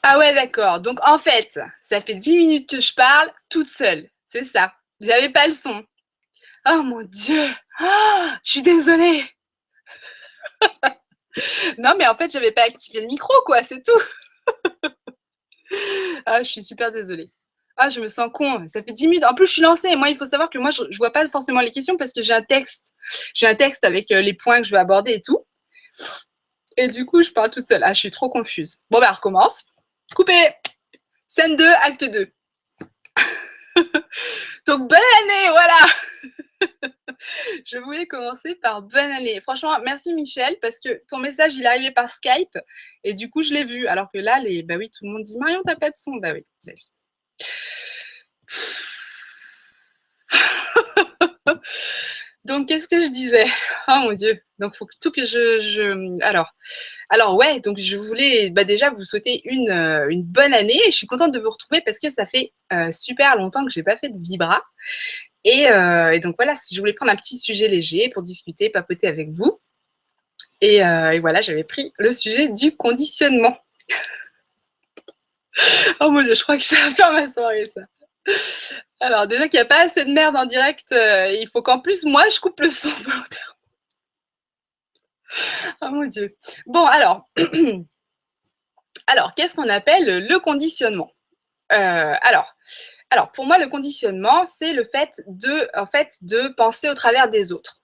Ah ouais, d'accord. Donc en fait, ça fait 10 minutes que je parle toute seule. C'est ça. J'avais pas le son. Oh mon Dieu. Ah, je suis désolée. Non, mais en fait, j'avais pas activé le micro, quoi, c'est tout. Ah, je suis super désolée. Ah, je me sens con. Ça fait 10 minutes. En plus, je suis lancée. Moi, il faut savoir que moi, je vois pas forcément les questions parce que j'ai un texte. J'ai un texte avec les points que je veux aborder et tout. Et du coup, je parle toute seule. Ah, je suis trop confuse. Bon, bah, on recommence. Coupé. Scène 2, acte 2. Donc, bonne année, voilà. Je voulais commencer par bonne année. Franchement, merci Michel, parce que ton message, il est arrivé par Skype, et du coup, je l'ai vu. Alors que là, bah oui, tout le monde dit, Marion, t'as pas de son. Bah oui. Bah oui. Donc, qu'est-ce que je disais? Oh mon Dieu. Donc, faut que tout que alors ouais, donc je voulais bah, déjà vous souhaiter une bonne année. Et je suis contente de vous retrouver parce que ça fait super longtemps que j'ai pas fait de vibra. Et donc voilà, je voulais prendre un petit sujet léger pour discuter, papoter avec vous. Et voilà, j'avais pris le sujet du conditionnement. Oh mon Dieu, je crois que ça va faire ma soirée, ça. Alors, déjà qu'il n'y a pas assez de merde en direct, il faut qu'en plus, moi, je coupe le son volontairement. Oh mon Dieu. Bon, alors qu'est-ce qu'on appelle le conditionnement? Alors, pour moi, le conditionnement, c'est le fait de penser au travers des autres.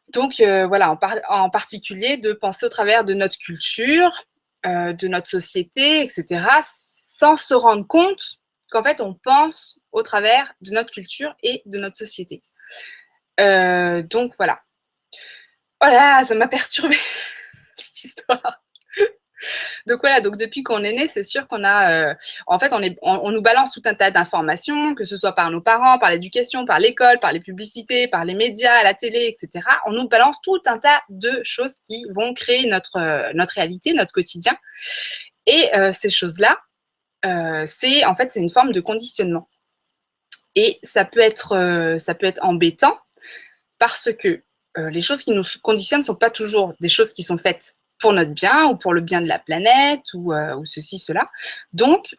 Donc, voilà, en particulier, de penser au travers de notre culture, de notre société, etc., sans se rendre compte qu'en fait, on pense au travers de notre culture et de notre société. Donc, voilà. Voilà, ça m'a perturbée, cette histoire. Donc voilà, donc depuis qu'on est né, c'est sûr qu'on a, en fait, on nous balance tout un tas d'informations, que ce soit par nos parents, par l'éducation, par l'école, par les publicités, par les médias, la télé, etc. On nous balance tout un tas de choses qui vont créer notre réalité, notre quotidien. Et ces choses-là, c'est une forme de conditionnement. Et ça peut être embêtant parce que les choses qui nous conditionnent ne sont pas toujours des choses qui sont faites pour notre bien ou pour le bien de la planète ou ceci, cela. Donc,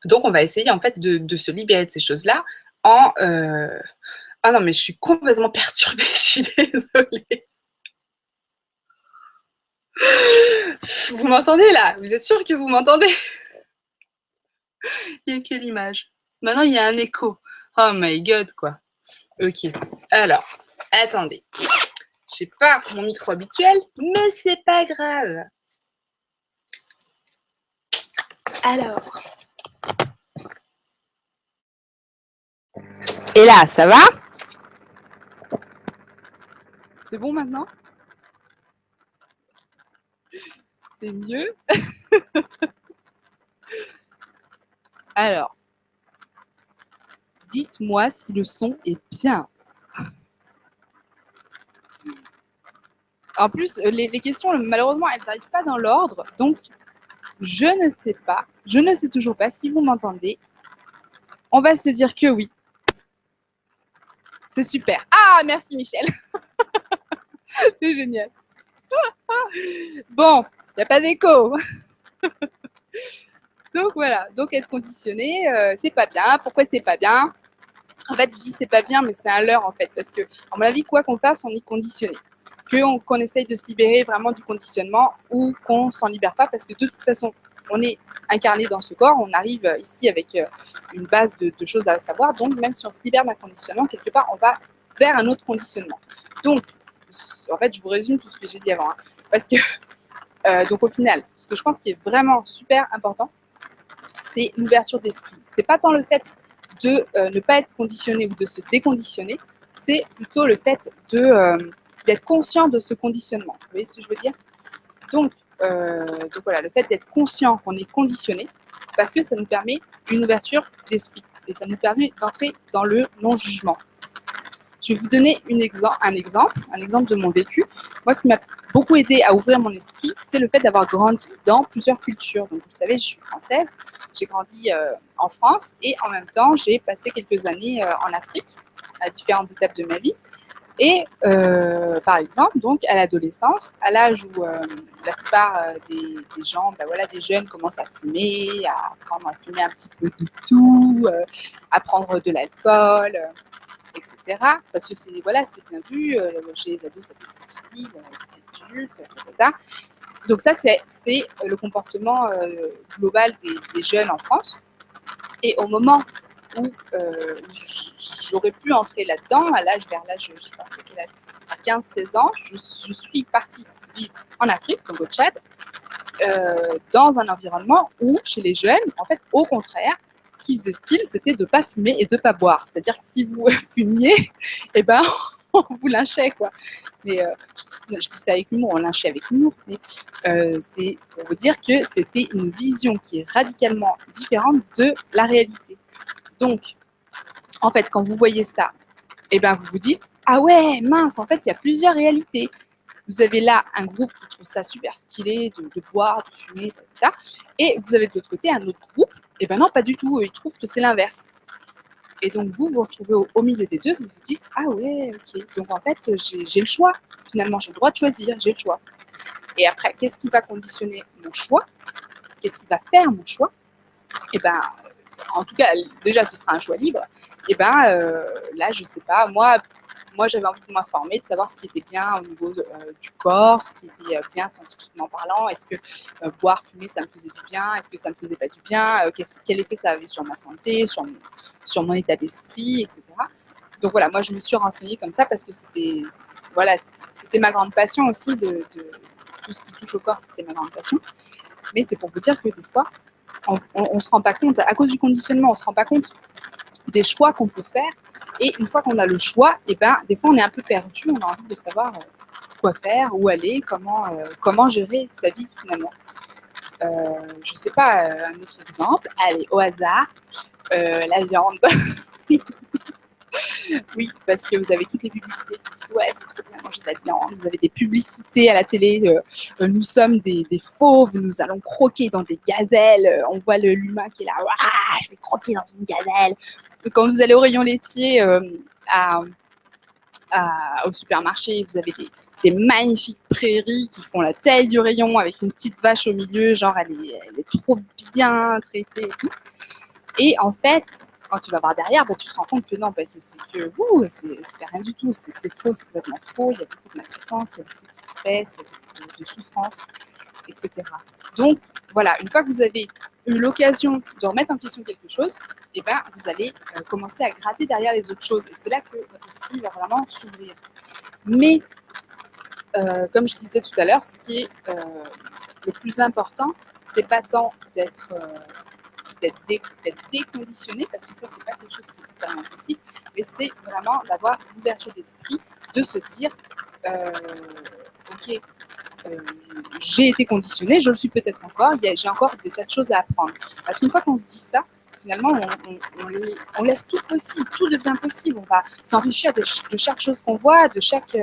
donc, on va essayer en fait de se libérer de ces choses-là en... Ah non, mais je suis complètement perturbée, je suis désolée. Vous m'entendez là? Vous êtes sûr que vous m'entendez? Il n'y a que l'image. Maintenant, il y a un écho. Oh my god, quoi. Ok. Alors, attendez. Je n'ai pas mon micro habituel, mais c'est pas grave. Alors. Et là, ça va? C'est bon maintenant? C'est mieux? Alors, dites-moi si le son est bien. En plus, les questions, malheureusement, elles n'arrivent pas dans l'ordre. Donc, je ne sais pas. Je ne sais toujours pas si vous m'entendez. On va se dire que oui. C'est super. Ah, merci Michel. C'est génial. Bon, il n'y a pas d'écho. Donc voilà. Donc être conditionné, c'est pas bien. Pourquoi c'est pas bien? En fait, je dis c'est pas bien, mais c'est un leurre en fait. Parce que, à mon avis, quoi qu'on fasse, on est conditionné. Qu'on essaye de se libérer vraiment du conditionnement ou qu'on s'en libère pas parce que de toute façon, on est incarné dans ce corps, on arrive ici avec une base de choses à savoir, donc même si on se libère d'un conditionnement, quelque part, on va vers un autre conditionnement. Donc, en fait, je vous résume tout ce que j'ai dit avant, hein, parce que, donc au final, ce que je pense qui est vraiment super important, c'est l'ouverture d'esprit. C'est pas tant le fait de ne pas être conditionné ou de se déconditionner, c'est plutôt le fait d'être conscient de ce conditionnement. Vous voyez ce que je veux dire? Donc voilà, le fait d'être conscient qu'on est conditionné, parce que ça nous permet une ouverture d'esprit et ça nous permet d'entrer dans le non-jugement. Je vais vous donner un exemple de mon vécu. Moi, ce qui m'a beaucoup aidé à ouvrir mon esprit, c'est le fait d'avoir grandi dans plusieurs cultures. Donc, vous savez, je suis française, j'ai grandi en France et en même temps, j'ai passé quelques années en Afrique, à différentes étapes de ma vie. Et par exemple, donc à l'adolescence, à l'âge où la plupart des gens, ben voilà, des jeunes commencent à fumer, à apprendre à fumer un petit peu de tout, à prendre de l'alcool, etc. Parce que c'est voilà, c'est bien vu, chez les ados ça fait style, c'est adulte, etc. Donc ça, c'est le comportement global des jeunes en France. Et au moment où j'aurais pu entrer là-dedans, vers l'âge, je pense que à 15-16 ans, je suis partie vivre en Afrique, donc au Tchad, dans un environnement où, chez les jeunes, en fait, au contraire, ce qui faisait style, c'était de ne pas fumer et de ne pas boire. C'est-à-dire que si vous fumiez, eh ben, on vous lynchait, quoi. Mais je dis ça avec humour, on lynchait avec humour, mais c'est pour vous dire que c'était une vision qui est radicalement différente de la réalité. Donc, en fait, quand vous voyez ça, eh ben, vous vous dites, ah ouais, mince, en fait, il y a plusieurs réalités. Vous avez là un groupe qui trouve ça super stylé de boire, de fumer, etc. Et vous avez de l'autre côté un autre groupe, et ben non, pas du tout, ils trouvent que c'est l'inverse. Et donc vous vous retrouvez au milieu des deux, vous vous dites, ah ouais, ok, donc en fait, j'ai le choix, finalement, j'ai le droit de choisir, j'ai le choix. Et après, qu'est-ce qui va conditionner mon choix? Qu'est-ce qui va faire mon choix? Et ben, en tout cas, déjà, ce sera un choix libre. Et ben, là, je sais pas, moi j'avais envie de m'informer, de savoir ce qui était bien au niveau du corps, ce qui était bien scientifiquement parlant. Est-ce que boire, fumer, ça me faisait du bien? Est-ce que ça me faisait pas du bien? Quel effet ça avait sur ma santé, sur mon état d'esprit, etc. Donc voilà, moi je me suis renseignée comme ça parce que voilà, c'était ma grande passion aussi, de tout ce qui touche au corps, c'était ma grande passion. Mais c'est pour vous dire que des fois, on ne se rend pas compte, à cause du conditionnement, on ne se rend pas compte des choix qu'on peut faire. Et une fois qu'on a le choix, et ben, des fois on est un peu perdu, on a envie de savoir quoi faire, où aller, comment gérer sa vie finalement. Je ne sais pas, un autre exemple, allez, au hasard, la viande. Oui, parce que vous avez toutes les publicités qui disent ouais, c'est trop bien de manger de la viande. Vous avez des publicités à la télé. Nous sommes des fauves, nous allons croquer dans des gazelles. On voit l'humain qui est là, je vais croquer dans une gazelle. Et quand vous allez au rayon laitier au supermarché, vous avez des magnifiques prairies qui font la taille du rayon avec une petite vache au milieu, genre elle est trop bien traitée et tout. Et en fait, quand tu vas voir derrière, bah, tu te rends compte que non, bah, que c'est rien du tout, c'est faux, c'est complètement faux, il y a beaucoup de maltraitance, il y a beaucoup de tristesse, il y a beaucoup de souffrance, etc. Donc voilà, une fois que vous avez eu l'occasion de remettre en question quelque chose, et ben, vous allez commencer à gratter derrière les autres choses. Et c'est là que votre esprit va vraiment s'ouvrir. Mais, comme je disais tout à l'heure, ce qui est le plus important, c'est pas tant d'être déconditionné, parce que ça, c'est pas quelque chose qui est totalement possible, mais c'est vraiment d'avoir l'ouverture d'esprit, de se dire, ok, j'ai été conditionné, je le suis peut-être encore, j'ai encore des tas de choses à apprendre. Parce qu'une fois qu'on se dit ça, finalement, on laisse tout possible, tout devient possible. On va s'enrichir de chaque chose qu'on voit, de chaque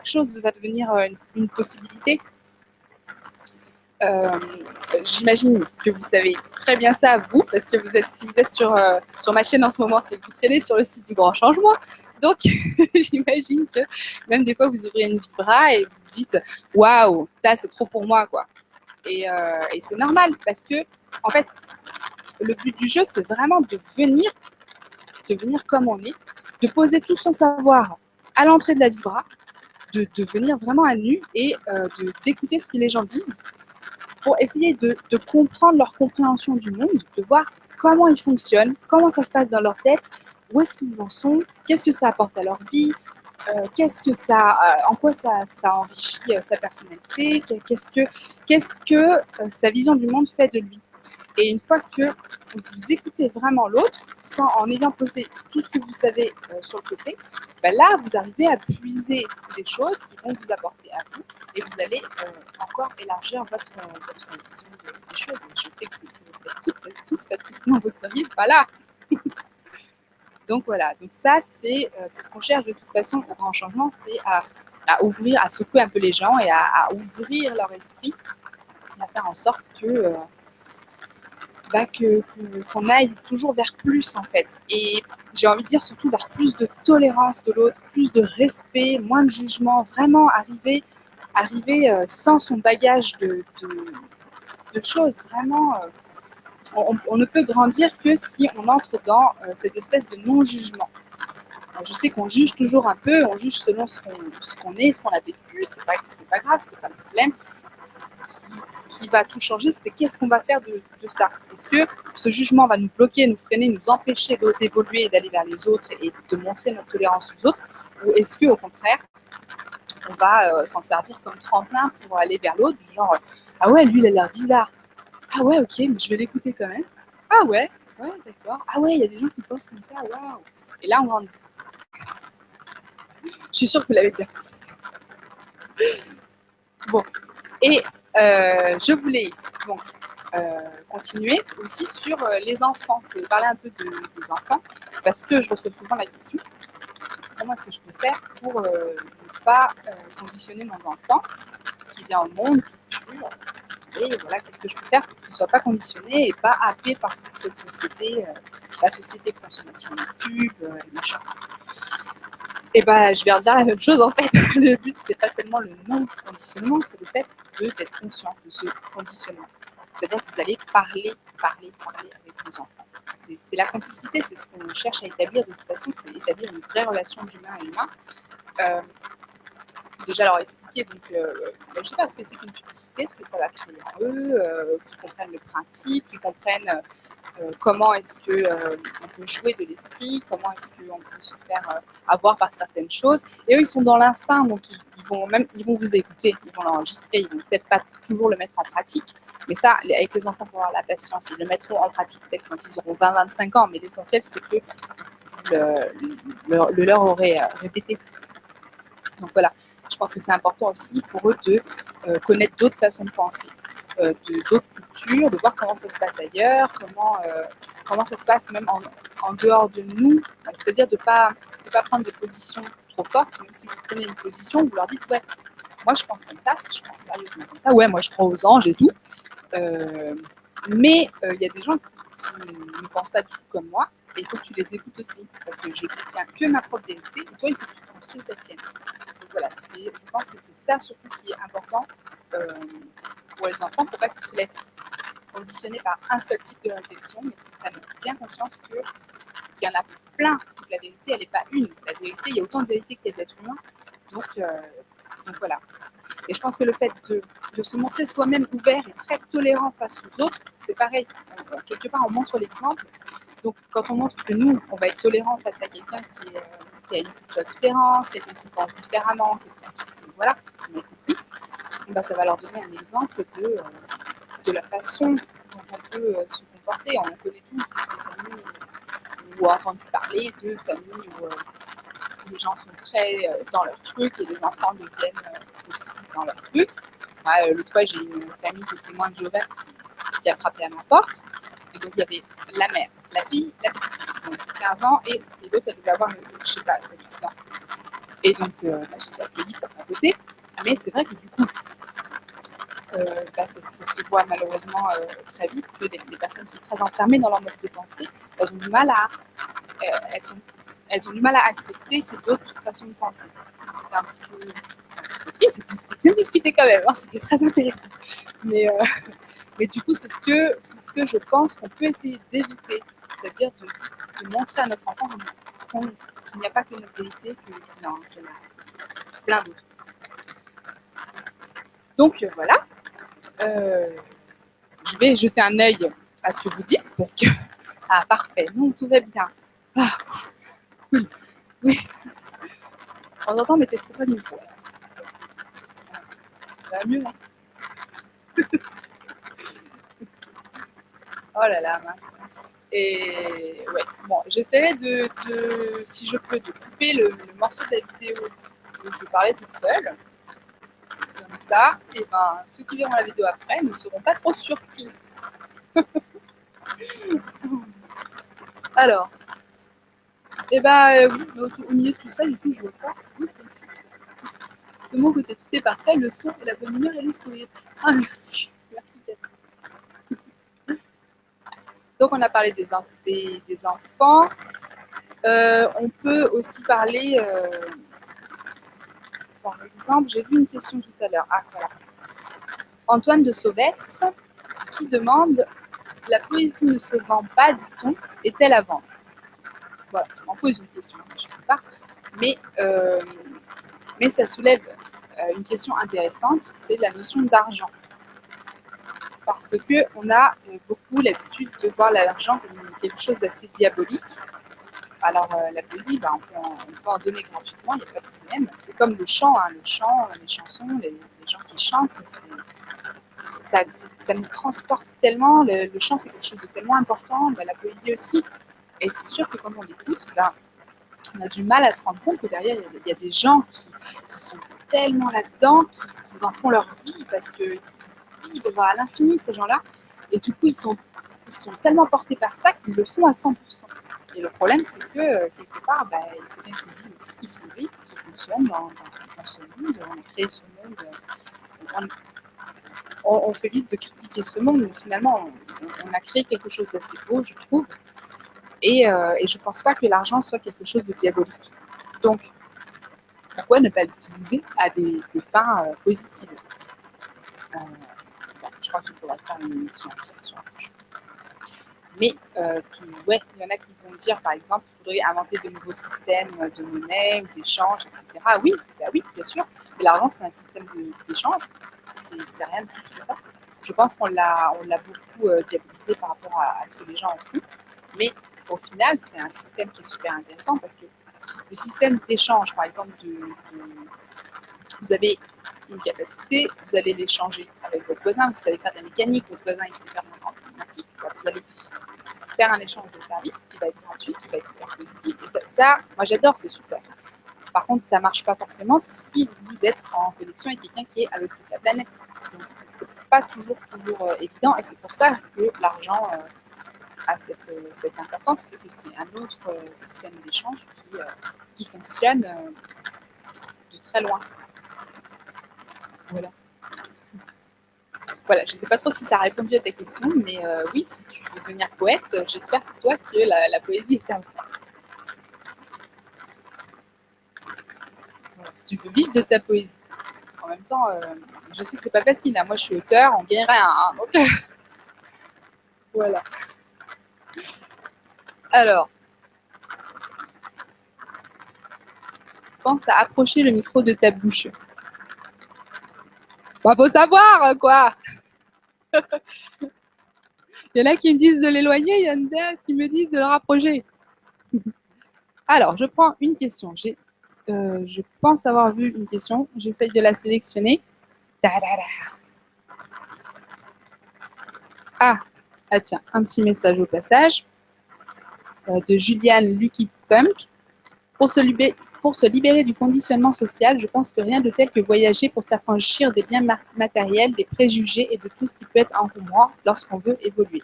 chose va devenir une possibilité. J'imagine que vous savez très bien ça, vous, parce que si vous êtes sur ma chaîne en ce moment, c'est que vous traînez sur le site du Grand Changement. Donc, j'imagine que même des fois, vous ouvrez une vibra et vous vous dites « Waouh, ça, c'est trop pour moi, quoi ». Et c'est normal, parce que, en fait, le but du jeu, c'est vraiment de venir comme on est, de poser tout son savoir à l'entrée de la vibra, de venir vraiment à nu et d'écouter ce que les gens disent, pour essayer de comprendre leur compréhension du monde, de voir comment ils fonctionnent, comment ça se passe dans leur tête, où est-ce qu'ils en sont, qu'est-ce que ça apporte à leur vie, en quoi ça enrichit sa personnalité, qu'est-ce que sa vision du monde fait de lui. Et une fois que vous écoutez vraiment l'autre, en ayant posé tout ce que vous savez sur le côté, ben là, vous arrivez à puiser des choses qui vont vous apporter à vous et vous allez encore élargir votre vision des choses. Je sais que c'est ce que vous faites tous parce que sinon vous seriez pas là. Donc voilà, donc ça c'est ce qu'on cherche de toute façon au grand changement, c'est à ouvrir, à secouer un peu les gens et à ouvrir leur esprit, et à faire en sorte que qu'on aille toujours vers plus en fait. Et j'ai envie de dire surtout vers plus de tolérance de l'autre, plus de respect, moins de jugement, vraiment arriver sans son bagage de choses, vraiment. On ne peut grandir que si on entre dans cette espèce de non-jugement. Je sais qu'on juge toujours un peu, on juge selon ce qu'on est, ce qu'on a vécu, c'est pas grave, c'est pas le problème. Ce qui va tout changer, c'est qu'est-ce qu'on va faire de ça. Est-ce que ce jugement va nous bloquer, nous freiner, nous empêcher d'évoluer et d'aller vers les autres et de montrer notre tolérance aux autres, ou est-ce qu'au contraire, on va s'en servir comme tremplin pour aller vers l'autre, du genre ah ouais, lui il a l'air bizarre, ah ouais, ok, mais je vais l'écouter quand même, ah ouais, d'accord, ah ouais, il y a des gens qui pensent comme ça, waouh, et là on grandit. Je suis sûre que vous l'avez déjà fait. Bon, et je voulais donc continuer aussi sur les enfants. Je voulais parler un peu des enfants parce que je reçois souvent la question comment est-ce que je peux faire pour ne pas conditionner mon enfant qui vient au monde tout pur. Et voilà, qu'est-ce que je peux faire pour qu'il ne soit pas conditionné et pas happé par cette société, la société de consommation de pub, machin. Et bah, je vais redire la même chose en fait. Le but, c'est pas tellement le non-conditionnement, c'est le fait d'être conscient de ce conditionnement. C'est-à-dire que vous allez parler avec vos enfants. C'est la complicité, c'est ce qu'on cherche à établir de toute façon, c'est établir une vraie relation d'humain à humain. Déjà leur expliquer, donc, je ne sais pas ce que c'est qu'une publicité, ce que ça va créer en eux, qu'ils comprennent le principe, qu'ils comprennent comment est-ce qu'on peut jouer de l'esprit, comment est-ce qu'on peut se faire avoir par certaines choses. Et eux, ils sont dans l'instinct, donc ils vont vous écouter, ils vont l'enregistrer, ils vont peut-être pas toujours le mettre en pratique. Mais ça, avec les enfants, il faut avoir la patience. Ils le mettront en pratique peut-être quand ils auront 20-25 ans. Mais l'essentiel, c'est que vous le leur aurez répété. Donc voilà, je pense que c'est important aussi pour eux de connaître d'autres façons de penser, d'autres cultures, de voir comment ça se passe ailleurs, comment ça se passe même en dehors de nous. C'est-à-dire de pas prendre des positions trop fortes. Même si vous prenez une position, vous leur dites ouais, moi je pense comme ça, je pense sérieusement comme ça, ouais, moi je crois aux anges et tout. Mais il y a des gens qui ne pensent pas du tout comme moi, et il faut que tu les écoutes aussi, parce que je tiens que ma propre vérité, et toi il faut que tu construises la tienne. Donc voilà, je pense que c'est ça surtout qui est important pour les enfants, pour pas qu'ils se laissent conditionner par un seul type de réflexion, mais qu'ils prennent bien conscience qu'il y en a plein, que la vérité elle n'est pas une. La vérité, il y a autant de vérité qu'il y a d'êtres humains, donc voilà. Et je pense que le fait de se montrer soi-même ouvert et très tolérant face aux autres, c'est pareil. Quelque part, on montre l'exemple. Donc, quand on montre que nous, on va être tolérant face à quelqu'un qui a une culture différente, quelqu'un qui pense différemment, quelqu'un qui, voilà, on a compris, ben, ça va leur donner un exemple de la façon dont on peut se comporter. On connaît tous des familles où on a entendu parler de familles où les gens sont très dans leur truc et les enfants deviennent aussi dans leur truc. L'autre fois, j'ai une famille de témoins de Jéhovah qui a frappé à ma porte. Et donc, il y avait la mère, la fille, la petite fille, donc 15 ans, et l'autre, elle devait avoir, je sais pas, 7 ans. Et donc, j'étais accueillie pour à côté. Mais c'est vrai que du coup, ça se voit malheureusement très vite que les personnes sont très enfermées dans leur mode de pensée. Elles ont du mal elles ont du mal à accepter qu'il y ait d'autres façons de penser. C'était un petit peu triste, c'est discuté quand même, hein, c'était très intéressant. Mais du coup, c'est ce que je pense qu'on peut essayer d'éviter, c'est-à-dire de montrer à notre enfant qu'il n'y a pas que notre vérité, qu'il y en a plein d'autres. Donc voilà, je vais jeter un œil à ce que vous dites, parce que, ah parfait, non, tout va bien. Ah, cool, oui. De temps en temps, mettez trop pas une fois. Ça va mieux, hein. Oh là là, mince. Et ouais, bon, j'essaierai si je peux, de couper le morceau de la vidéo où je parlais toute seule. Comme ça, et ben, ceux qui verront la vidéo après ne seront pas trop surpris. Alors, et ben, oui, au milieu de tout ça, du coup, je vois pas. Oui, de mon côté, tout est parfait, le son, la bonne humeur et le sourire. Ah, merci. Merci, Catherine. Donc, on a parlé des enfants. On peut aussi parler, par exemple, j'ai vu une question tout à l'heure. Ah, voilà. Antoine de Sauvêtre qui demande: la poésie ne se vend pas, dit-on, est-elle à vendre? Voilà, je m'en pose une question, je ne sais pas. Mais ça soulève une question intéressante, c'est la notion d'argent. Parce qu'on a beaucoup l'habitude de voir l'argent comme quelque chose d'assez diabolique. Alors, la poésie, on peut en donner gratuitement, il n'y a pas de problème. C'est comme le chant, hein, le chant, les chansons, les gens qui chantent, ça nous transporte tellement. Le chant, c'est quelque chose de tellement important, la poésie aussi. Et c'est sûr que quand on l'écoute, on a du mal à se rendre compte que derrière, il y a des gens qui sont tellement là-dedans, qu'ils en font leur vie parce qu'ils vibrent à l'infini, ces gens-là. Et du coup, ils sont tellement portés par ça qu'ils le font à 100%. Et le problème, c'est que quelque part, il faut bien qu'ils vivent aussi, qu'ils se nourrissent, qu'ils fonctionnent dans ce monde. On a créé ce monde. On fait vite de critiquer ce monde, mais finalement, on a créé quelque chose d'assez beau, je trouve. Et je ne pense pas que l'argent soit quelque chose de diabolique. Donc, pourquoi ne pas l'utiliser à des fins positives? Je crois qu'il faudrait faire une émission entière sur l'argent. Mais ouais, il y en a qui vont dire, par exemple, qu'il faudrait inventer de nouveaux systèmes de monnaie ou d'échange, etc. Oui, oui, bien sûr. Mais l'argent, c'est un système d'échange. C'est rien de plus que ça. Je pense qu'on l'a beaucoup diabolisé par rapport à ce que les gens en font. Mais au final, c'est un système qui est super intéressant parce que le système d'échange, par exemple, vous avez une capacité, vous allez l'échanger avec votre voisin, vous savez faire de la mécanique, votre voisin il sait faire de l'informatique, vous allez faire un échange de services qui va être gratuit, qui va être hyper positif. Et ça moi j'adore, c'est super. Par contre, ça ne marche pas forcément si vous êtes en connexion avec quelqu'un qui est à l'autre bout de la planète. Donc, c'est pas toujours évident. Et c'est pour ça que l'argent a cette importance, c'est que c'est un autre système d'échange qui fonctionne de très loin. Voilà. Voilà, je ne sais pas trop si ça a répondu à ta question, mais oui, si tu veux devenir poète, j'espère pour toi que la poésie est à vous. Voilà, si tu veux vivre de ta poésie. En même temps, je sais que c'est pas facile. Hein. Moi, je suis auteur, on gagne rien. Hein, donc, voilà. Alors, pense à approcher le micro de ta bouche. Faut savoir, quoi. Il y en a qui me disent de l'éloigner, il y en a qui me disent de le rapprocher. Alors, je prends une question. Je pense avoir vu une question. J'essaye de la sélectionner. Ah, tiens, un petit message au passage de Juliane Lucky Punk. Pour se libérer du conditionnement social, je pense que rien de tel que voyager pour s'affranchir des biens matériels, des préjugés et de tout ce qui peut être encombrant lorsqu'on veut évoluer.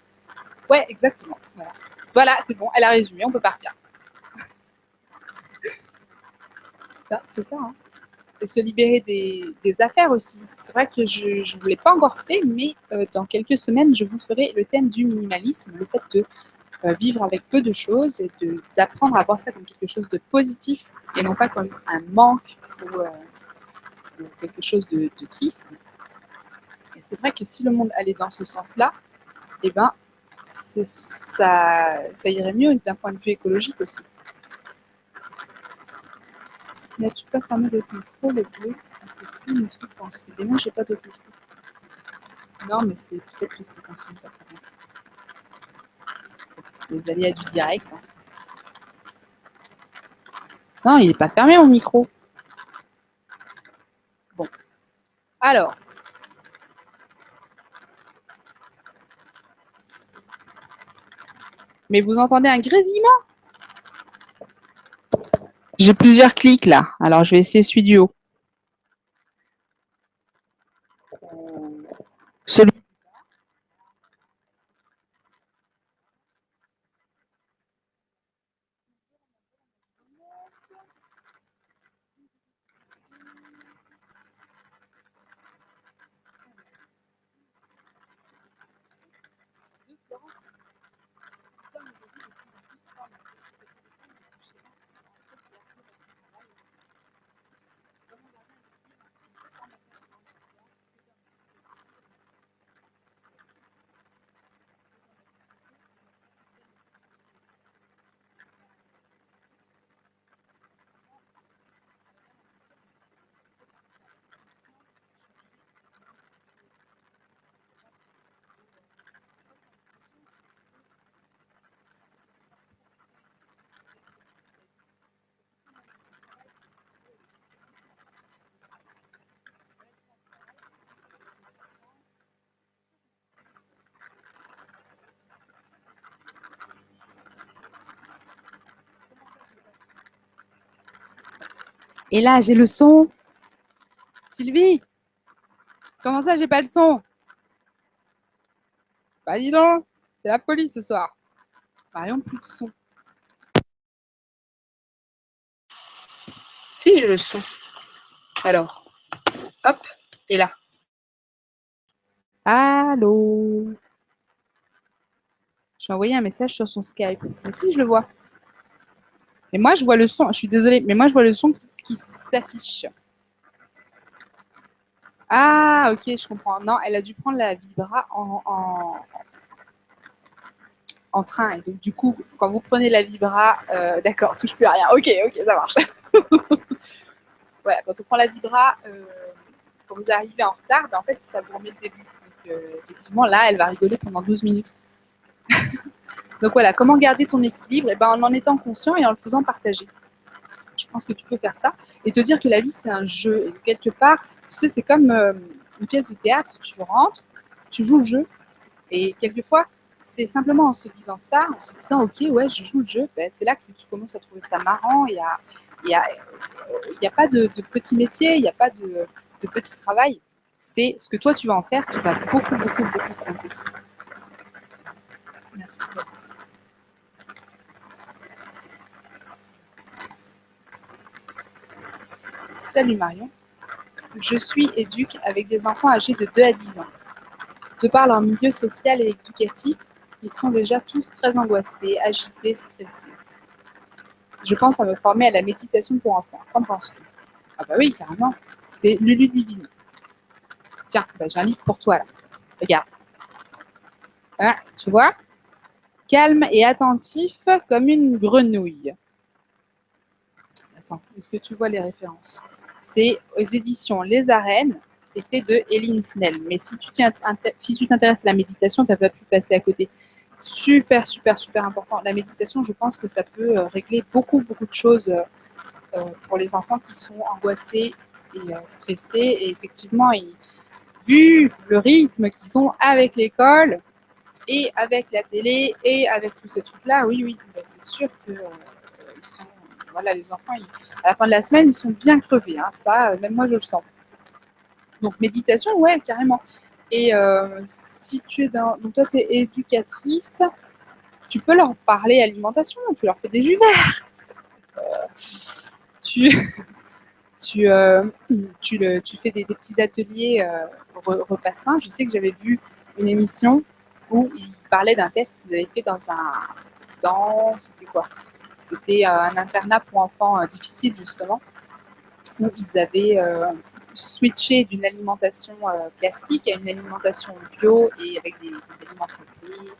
Ouais, exactement. Voilà, c'est bon, elle a résumé, on peut partir. C'est ça, hein. Et se libérer des affaires aussi. C'est vrai que je ne vous l'ai pas encore fait, mais dans quelques semaines, je vous ferai le thème du minimalisme, le fait de vivre avec peu de choses et d'apprendre à voir ça comme quelque chose de positif et non pas comme un manque ou quelque chose de triste. Et c'est vrai que si le monde allait dans ce sens-là, eh ben, ça irait mieux d'un point de vue écologique aussi. N'as-tu pas fermé le micro, le bruit à me fait penser. Mais non, j'ai pas de micro. Non, mais c'est peut-être que ça fonctionne pas très bien. Les aléas du direct. Hein. Non, il n'est pas fermé mon micro. Bon. Alors. Mais vous entendez un grésillement? J'ai plusieurs clics là. Alors, je vais essayer celui du haut. Celui. Et là, j'ai le son. Sylvie, comment ça, j'ai pas le son? Bah dis donc, c'est la police ce soir. Marion, plus de son. Si, j'ai le son. Alors, hop, et là. Allô? J'ai envoyé un message sur son Skype. Mais si, je le vois. Mais moi, je vois le son. Je suis désolée, mais moi, je vois le son qui s'affiche. Ah, ok, je comprends. Non, elle a dû prendre la vibra en train. Et donc, du coup, quand vous prenez la vibra, d'accord, touche plus à rien. Ok, ça marche. Voilà, quand on prend la vibra, quand vous arrivez en retard, ben, en fait, ça vous remet le début. Donc, effectivement, là, elle va rigoler pendant 12 minutes. Donc voilà, comment garder ton équilibre? Eh ben, en étant conscient et en le faisant partager. Je pense que tu peux faire ça et te dire que la vie, c'est un jeu. Et quelque part, tu sais, c'est comme une pièce de théâtre. Tu rentres, tu joues le jeu. Et quelquefois, c'est simplement en se disant ça, en se disant, OK, ouais, je joue le jeu, ben, c'est là que tu commences à trouver ça marrant. Il y a pas de petit métier, il n'y a pas de petit travail. C'est ce que toi, tu vas en faire qui va beaucoup, beaucoup, beaucoup compter. Merci. Salut Marion. Je suis éduque avec des enfants âgés de 2 à 10 ans. De par leur milieu social et éducatif, ils sont déjà tous très angoissés, agités, stressés. Je pense à me former à la méditation pour enfants. Qu'en penses-tu? Ah bah oui, carrément. C'est Lulu Divine. Tiens, bah j'ai un livre pour toi là. Regarde. Hein, tu vois? Calme et attentif comme une grenouille. Attends, est-ce que tu vois les références? C'est aux éditions Les Arènes et c'est de Eileen Snell. Mais si tu t'intéresses à la méditation, tu n'as pas pu passer à côté. Super, super, super important. La méditation, je pense que ça peut régler beaucoup, beaucoup de choses pour les enfants qui sont angoissés et stressés. Et effectivement, vu le rythme qu'ils ont avec l'école et avec la télé et avec tous ces trucs-là, oui, oui, ben, c'est sûr que ils sont, voilà, les enfants, à la fin de la semaine, ils sont bien crevés. Hein, ça, même moi, je le sens. Donc, méditation, ouais, carrément. Et si tu es donc toi, tu es éducatrice, tu peux leur parler alimentation, tu leur fais des jus verts. Tu, tu fais des petits ateliers repas sains. Je sais que j'avais vu une émission où ils parlaient d'un test qu'ils avaient fait c'était quoi? C'était un internat pour enfants difficiles, justement, où ils avaient switché d'une alimentation classique à une alimentation bio et avec des aliments complets,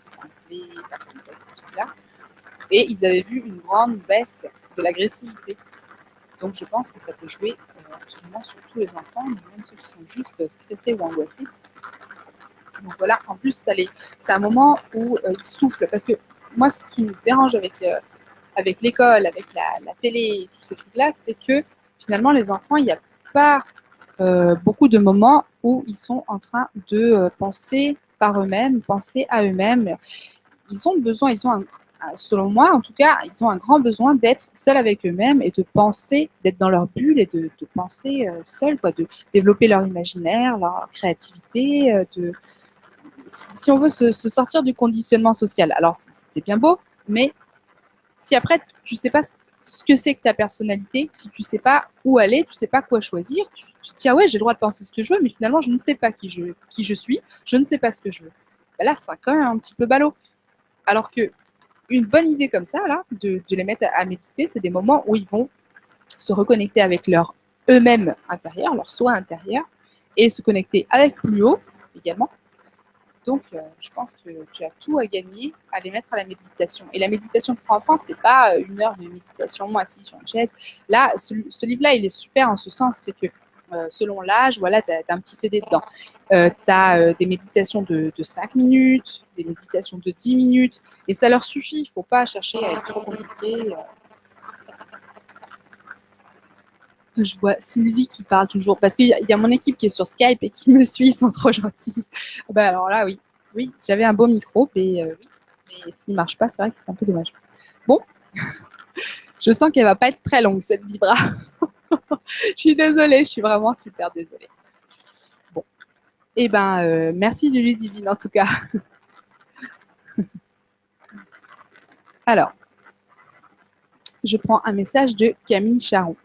etc. Et ils avaient vu une grande baisse de l'agressivité. Donc je pense que ça peut jouer absolument sur tous les enfants, même ceux qui sont juste stressés ou angoissés. Donc voilà, en plus, c'est un moment où ils soufflent. Parce que moi, ce qui me dérange avec l'école, avec la télé, tous ces trucs-là, c'est que finalement, les enfants, il n'y a pas beaucoup de moments où ils sont en train de penser par eux-mêmes, penser à eux-mêmes. Ils ont besoin, selon moi en tout cas, ils ont un grand besoin d'être seuls avec eux-mêmes et de penser, d'être dans leur bulle et de penser seuls, quoi, de développer leur imaginaire, leur créativité, si on veut se sortir du conditionnement social. Alors c'est bien beau, mais si après tu sais pas ce que c'est que ta personnalité, si tu sais pas où aller, tu sais pas quoi choisir, tu te dis ah ouais, j'ai le droit de penser ce que je veux, mais finalement je ne sais pas qui je suis, je ne sais pas ce que je veux. Ben là, c'est quand même un petit peu ballot. Alors que une bonne idée comme ça, là, de les mettre à méditer, c'est des moments où ils vont se reconnecter avec leur eux-mêmes intérieur, leur soi intérieur, et se connecter avec plus haut également. Donc, je pense que tu as tout à gagner à les mettre à la méditation. Et la méditation pour enfants, c'est pas 1 heure de méditation assis sur une chaise. Là, ce livre-là, il est super en ce sens, c'est que selon l'âge, voilà, tu as un petit CD dedans. Tu as des méditations de 5 minutes, des méditations de 10 minutes, et ça leur suffit. Il ne faut pas chercher à être trop compliqué. Je vois Sylvie qui parle toujours, parce qu'il y a mon équipe qui est sur Skype et qui me suit, ils sont trop gentils. Bah alors là, oui. Oui, j'avais un beau micro, mais oui. Mais s'il ne marche pas, c'est vrai que c'est un peu dommage. Bon, je sens qu'elle va pas être très longue, cette vibra. Je suis désolée, je suis vraiment super désolée. Bon. Eh ben, merci Ludivine en tout cas. Alors, je prends un message de Camille Charon.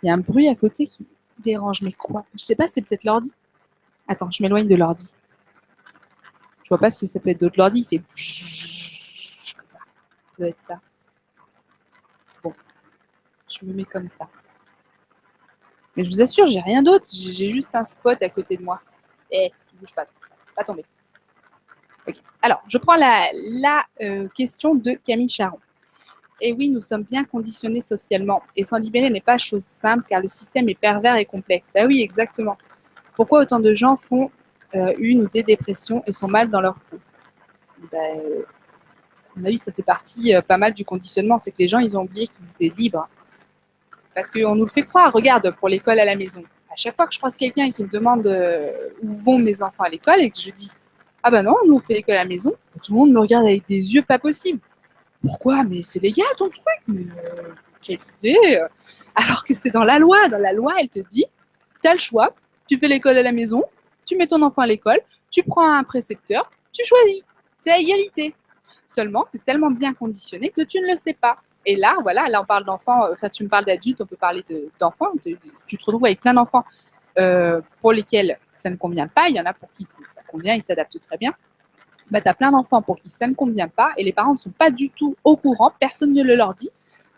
Il y a un bruit à côté qui dérange, mais quoi? Je sais pas, c'est peut-être l'ordi. Attends, je m'éloigne de l'ordi. Je vois pas ce que ça peut être d'autre. L'ordi, il fait comme ça. Ça doit être ça. Bon, je me mets comme ça. Mais je vous assure, j'ai rien d'autre. J'ai juste un spot à côté de moi. Eh, tu bouges pas, pas tomber. Okay. Alors, je prends la question de Camille Charon. Et oui, nous sommes bien conditionnés socialement. Et s'en libérer n'est pas chose simple car le système est pervers et complexe. Ben oui, exactement. Pourquoi autant de gens font une ou des dépressions et sont mal dans leur peau? Ben, à mon avis, ça fait partie pas mal du conditionnement. C'est que les gens, ils ont oublié qu'ils étaient libres. Parce qu'on nous le fait croire. Regarde, pour l'école à la maison. À chaque fois que je croise quelqu'un qui me demande où vont mes enfants à l'école et que je dis ah ben non, nous on fait l'école à la maison, tout le monde me regarde avec des yeux pas possibles. Pourquoi? Mais c'est légal ton truc. Mais quelle idée! Alors que c'est dans la loi. Dans la loi, elle te dit tu as le choix, tu fais l'école à la maison, tu mets ton enfant à l'école, tu prends un précepteur, tu choisis. C'est à égalité. Seulement, tu es tellement bien conditionné que tu ne le sais pas. Et là, voilà, là on parle d'enfants, enfin tu me parles d'adultes, on peut parler d'enfants, tu te retrouves avec plein d'enfants pour lesquels ça ne convient pas, il y en a pour qui ça convient, ils s'adaptent très bien. Bah, tu as plein d'enfants pour qui ça ne convient pas et les parents ne sont pas du tout au courant, personne ne le leur dit,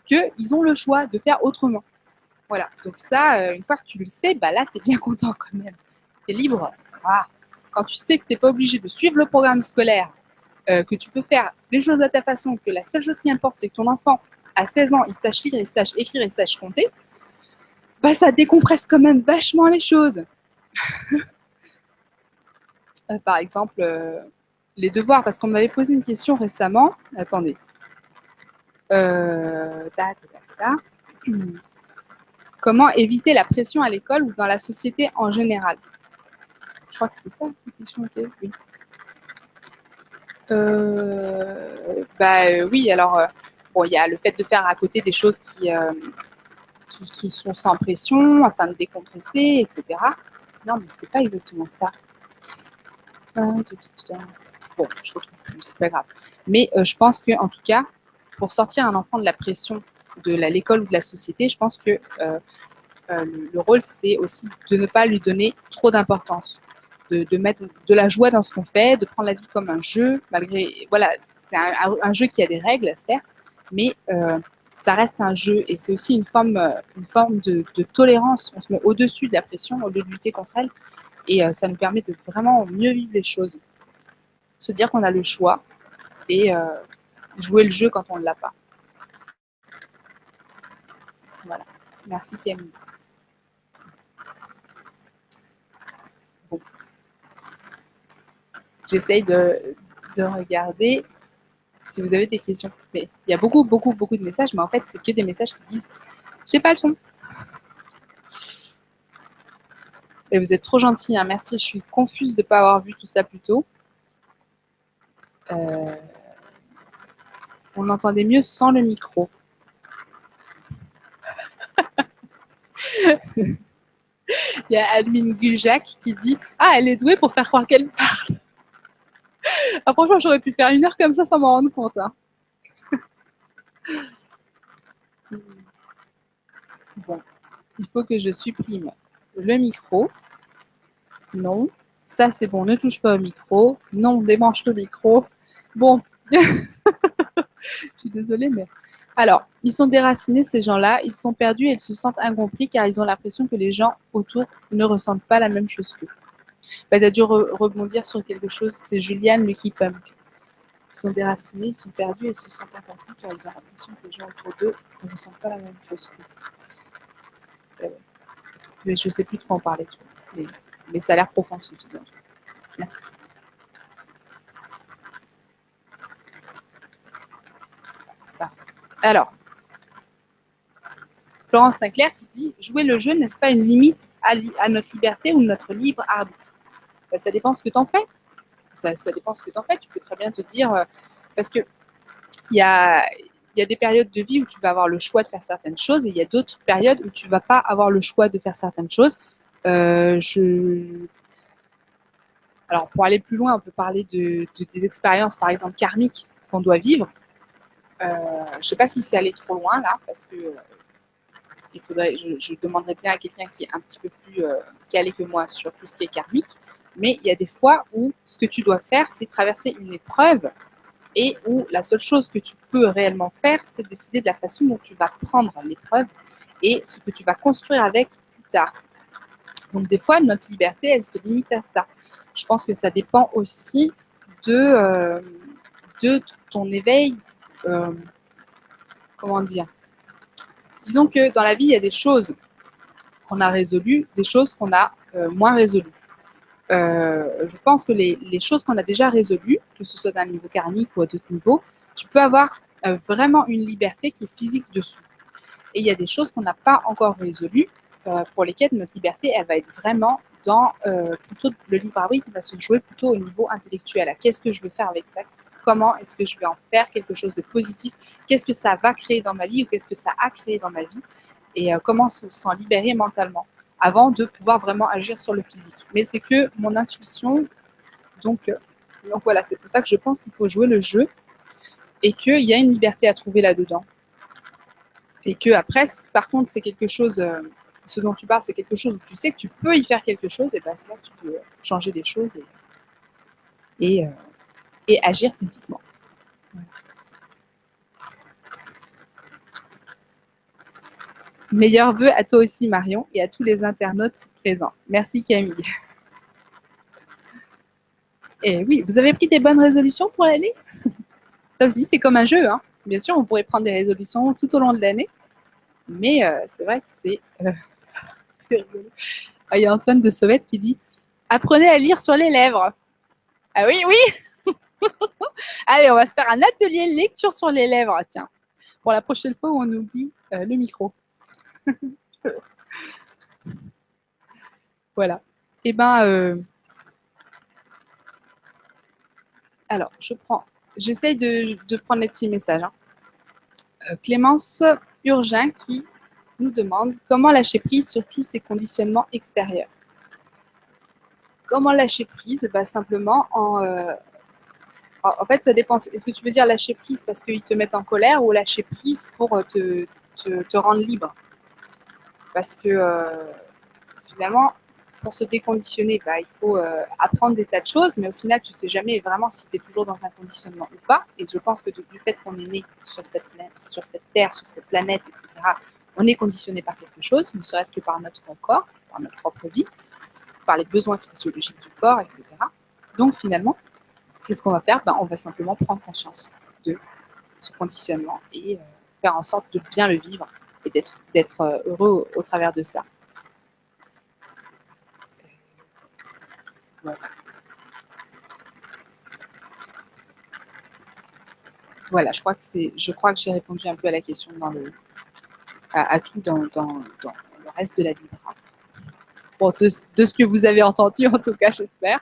qu'ils ont le choix de faire autrement. Voilà, donc ça, une fois que tu le sais, bah là, tu es bien content quand même. Tu es libre. Ah. Quand tu sais que tu n'es pas obligé de suivre le programme scolaire, que tu peux faire les choses à ta façon, que la seule chose qui importe, c'est que ton enfant, à 16 ans, il sache lire, il sache écrire, il sache compter, bah ça décompresse quand même vachement les choses. Par exemple, les devoirs, parce qu'on m'avait posé une question récemment. Attendez. Comment éviter la pression à l'école ou dans la société en général? Je crois que c'était ça la question. Oui. Oui, alors, bon, il y a le fait de faire à côté des choses qui sont sans pression, afin de décompresser, etc. Non, mais c'était pas exactement ça. Bon, je retrouve plus, c'est pas grave. Mais je pense que, en tout cas, pour sortir un enfant de la pression de l'école ou de la société, je pense que le rôle, c'est aussi de ne pas lui donner trop d'importance, de mettre de la joie dans ce qu'on fait, de prendre la vie comme un jeu, malgré, voilà, c'est un jeu qui a des règles, certes, mais ça reste un jeu et c'est aussi une forme de tolérance. On se met au-dessus de la pression au lieu de lutter contre elle et ça nous permet de vraiment mieux vivre les choses. Se dire qu'on a le choix et jouer le jeu quand on ne l'a pas. Voilà. Merci Camille. Bon. J'essaye de regarder si vous avez des questions. Mais il y a beaucoup de messages, mais en fait, c'est que des messages qui disent « J'ai pas le son ». Et vous êtes trop gentils, hein. Merci. Je suis confuse de ne pas avoir vu tout ça plus tôt. On entendait mieux sans le micro. Il y a Admin Guljac qui dit « Ah, elle est douée pour faire croire qu'elle parle ». Ah, franchement, j'aurais pu faire 1 heure comme ça sans m'en rendre compte. Hein. Bon, il faut que je supprime le micro. Non, ça c'est bon, ne touche pas au micro. Non, débranche le micro. Bon, je suis désolée, mais... Alors, ils sont déracinés, ces gens-là, ils sont perdus et ils se sentent incompris car ils ont l'impression que les gens autour ne ressentent pas la même chose qu'eux. Bah, tu as dû rebondir sur quelque chose, c'est Juliane Lucky Punk. Ils sont déracinés, ils sont perdus et se sentent incompris car ils ont l'impression que les gens autour d'eux ne ressentent pas la même chose qu'eux. Mais je ne sais plus de quoi en parler, mais ça a l'air profond ce épisode. Merci. Alors, Florence Sinclair qui dit « Jouer le jeu, n'est-ce pas une limite à notre liberté ou notre libre arbitre ?» Ben, ça dépend ce que tu en fais. Ça dépend ce que tu en fais. Tu peux très bien te dire... parce que il y a il y a des périodes de vie où tu vas avoir le choix de faire certaines choses et il y a d'autres périodes où tu vas pas avoir le choix de faire certaines choses. Alors, pour aller plus loin, on peut parler des expériences, par exemple, karmiques qu'on doit vivre. Je ne sais pas si c'est aller trop loin là, parce que je demanderais bien à quelqu'un qui est un petit peu plus calé que moi sur tout ce qui est karmique. Mais il y a des fois où ce que tu dois faire, c'est traverser une épreuve et où la seule chose que tu peux réellement faire, c'est décider de la façon dont tu vas prendre l'épreuve et ce que tu vas construire avec plus tard. Donc des fois, notre liberté, elle se limite à ça. Je pense que ça dépend aussi de ton éveil. Comment dire? Disons que dans la vie, il y a des choses qu'on a résolues, des choses qu'on a moins résolues. Je pense que les choses qu'on a déjà résolues, que ce soit d'un niveau karmique ou à d'autres niveaux, tu peux avoir vraiment une liberté qui est physique dessus. Et il y a des choses qu'on n'a pas encore résolues, pour lesquelles notre liberté, elle va être vraiment dans plutôt le libre arbitre qui va se jouer plutôt au niveau intellectuel. Qu'est-ce que je veux faire avec ça? Comment est-ce que je vais en faire quelque chose de positif? Qu'est-ce que ça va créer dans ma vie ou qu'est-ce que ça a créé dans ma vie? Et comment s'en libérer mentalement avant de pouvoir vraiment agir sur le physique. Mais c'est que mon intuition, donc voilà, c'est pour ça que je pense qu'il faut jouer le jeu et qu'il y a une liberté à trouver là-dedans. Et que après, si par contre c'est quelque chose, ce dont tu parles, c'est quelque chose où tu sais que tu peux y faire quelque chose, et bien c'est là que tu peux changer des choses et, et agir physiquement. Voilà. Meilleurs vœux à toi aussi Marion et à tous les internautes présents. Merci Camille. Et oui, vous avez pris des bonnes résolutions pour l'année? Ça aussi, c'est comme un jeu. Hein. Bien sûr, on pourrait prendre des résolutions tout au long de l'année, mais c'est vrai que c'est rigolo. Ah, il y a Antoine de Sauvette qui dit « Apprenez à lire sur les lèvres ». Ah oui, oui. Allez, on va se faire un atelier lecture sur les lèvres, tiens, pour la prochaine fois où on oublie le micro. Voilà. Eh ben, alors, j'essaye de prendre les petits messages. Hein. Clémence Urgin qui nous demande comment lâcher prise sur tous ces conditionnements extérieurs. Comment lâcher prise? Bah, simplement en fait, ça dépend. Est-ce que tu veux dire lâcher prise parce qu'ils te mettent en colère ou lâcher prise pour te rendre libre? Parce que finalement, pour se déconditionner, bah, il faut apprendre des tas de choses, mais au final, tu ne sais jamais vraiment si tu es toujours dans un conditionnement ou pas. Et je pense que du fait qu'on est né sur cette terre, sur cette planète, etc., on est conditionné par quelque chose, ne serait-ce que par notre corps, par notre propre vie, par les besoins physiologiques du corps, etc. Donc finalement, qu'est-ce qu'on va faire? Ben, on va simplement prendre conscience de ce conditionnement et faire en sorte de bien le vivre et d'être heureux au travers de ça. Voilà. Voilà, je crois que j'ai répondu un peu à la question à tout dans le reste de la vibra. Bon, de ce que vous avez entendu, en tout cas, j'espère.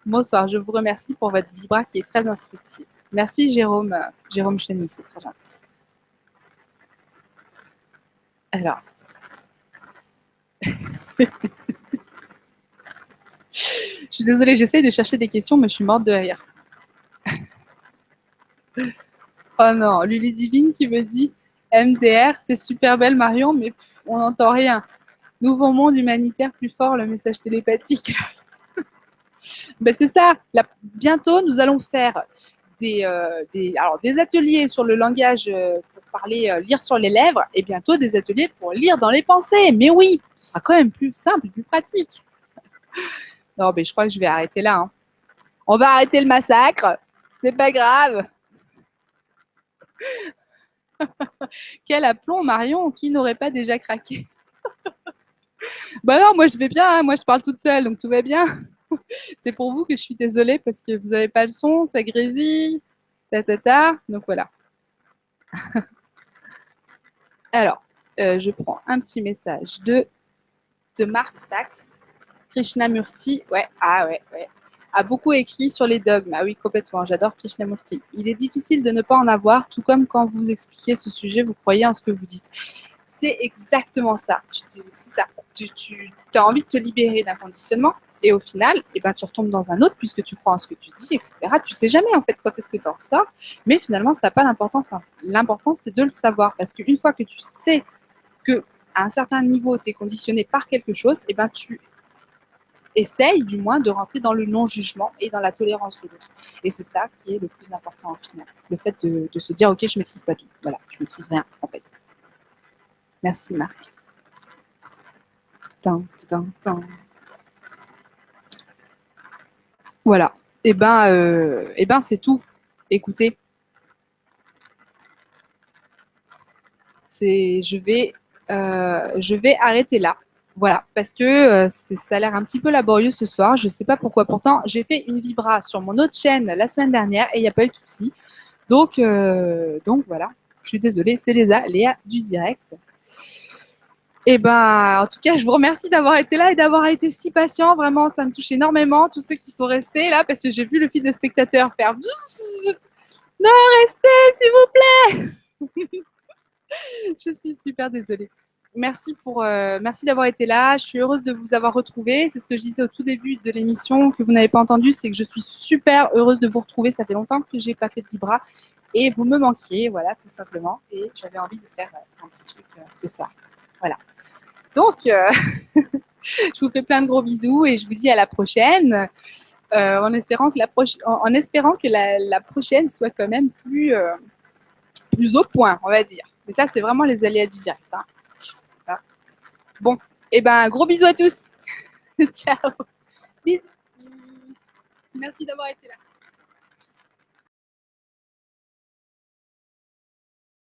Bonsoir, je vous remercie pour votre vibra qui est très instructive. Merci Jérôme Cheny, c'est très gentil. Alors, je suis désolée, j'essaye de chercher des questions, mais je suis morte de rire. Oh non, Lulu Divine qui me dit MDR, t'es super belle Marion, mais on n'entend rien. Nouveau monde humanitaire plus fort, le message télépathique. Ben c'est ça. Bientôt, nous allons faire des ateliers sur le langage pour parler, lire sur les lèvres, et bientôt des ateliers pour lire dans les pensées. Mais oui, ce sera quand même plus simple, plus pratique. Non, mais je crois que je vais arrêter là. Hein. On va arrêter le massacre. C'est pas grave. Quel aplomb, Marion, qui n'aurait pas déjà craqué? Bah non, moi je vais bien, hein, moi je parle toute seule, donc tout va bien. C'est pour vous que je suis désolée parce que vous n'avez pas le son, ça grésille, donc voilà. Alors, je prends un petit message de Marc Sachs. Krishnamurti, ouais, ah ouais, ouais. a beaucoup écrit sur les dogmes. Ah oui, complètement, j'adore Krishnamurti. Il est difficile de ne pas en avoir, tout comme quand vous expliquez ce sujet, vous croyez en ce que vous dites. C'est exactement ça. C'est ça. Tu as envie de te libérer d'un conditionnement et au final, eh ben, tu retombes dans un autre puisque tu crois en ce que tu dis, etc. Tu sais jamais en fait quand est-ce que tu en sors, mais finalement, ça n'a pas d'importance. L'important, c'est de le savoir parce qu'une fois que tu sais que à un certain niveau, tu es conditionné par quelque chose, eh ben, tu essayes du moins de rentrer dans le non-jugement et dans la tolérance de l'autre. Et c'est ça qui est le plus important au final. Le fait de se dire, ok, je maîtrise pas tout. Voilà, je maîtrise rien en fait. Merci Marc. Voilà. Et ben c'est tout. Écoutez, je vais arrêter là. Voilà, parce que ça a l'air un petit peu laborieux ce soir. Je ne sais pas pourquoi. Pourtant, j'ai fait une vibra sur mon autre chaîne la semaine dernière et il n'y a pas eu de souci. Donc voilà. Je suis désolée, c'est Léa du direct. Et ben, en tout cas, je vous remercie d'avoir été là et d'avoir été si patient. Vraiment, ça me touche énormément. Tous ceux qui sont restés là, parce que j'ai vu le fil des spectateurs faire. Non, restez, s'il vous plaît. Je suis super désolée. Merci d'avoir été là. Je suis heureuse de vous avoir retrouvé. C'est ce que je disais au tout début de l'émission que vous n'avez pas entendu, c'est que je suis super heureuse de vous retrouver. Ça fait longtemps que j'ai pas fait de Libra et vous me manquiez, voilà, tout simplement. Et j'avais envie de faire un petit truc ce soir. Voilà. Donc, je vous fais plein de gros bisous et je vous dis à la prochaine. En espérant que la prochaine soit quand même plus au point, on va dire. Mais ça, c'est vraiment les aléas du direct. Hein. Voilà. Bon, et ben gros bisous à tous. Ciao. Bisous. Merci d'avoir été là.